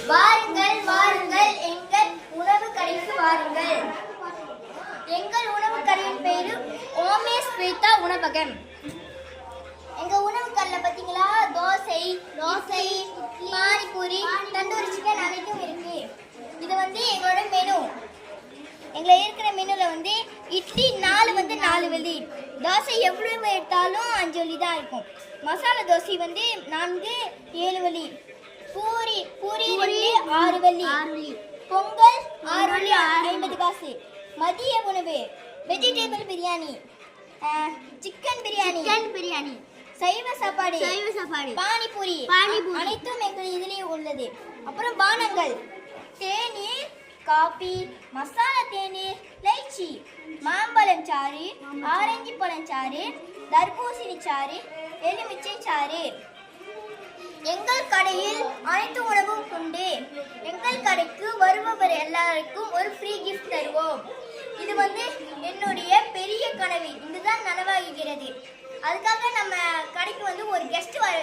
வாருங்கள் வாருங்கள் எங்கள் உணவு கடைக்கு வாருங்கள். எங்கள் உணவு கடையின் பேரு ஓமே ஸ்வேதா உணவகம். எங்க உணவு கடையில பாத்தீங்களா தோசை, பானிபூரி, தந்தூரி சிக்கன் அனைத்தும் இருக்கு. இது எங்களோட மெனு. எங்களை இருக்கிற மெனுல இட்லி 4 வெள்ளி, தோசை எவ்வளவு எடுத்தாலும் 5 வெள்ளி தான் இருக்கும். மசாலா தோசை 4 7 வெள்ளி, பூரி 6 வெள்ளி, பொங்கல் 6 வெள்ளி 50 காசு. மதிய உணவு வெஜிடபிள் பிரியாணி, சிக்கன் பிரியாணி, சைவ சாப்பாடு, பானிபூரி அனைத்தும் எங்கள் இதிலே உள்ளது. அப்புறம் பானங்கள் தேநீர், காபி, மசாலா தேநீர், லைச்சி, மாம்பழம் சாறு, ஆரஞ்சு பழச்சாறு, தர்பூசணி சாறு, எலுமிச்சை சாறு. எங்கள் கடையில் அனைத்து உணவும் உண்டு. எங்கள் கடைக்கு வருபவர் எல்லாருக்கும் ஒரு ஃப்ரீ கிஃப்ட் தருவோம். இது என்னுடைய பெரிய கனவு. இதுதான் நனவாகிறது. அதுக்காக நம்ம கடைக்கு ஒரு கெஸ்ட் வர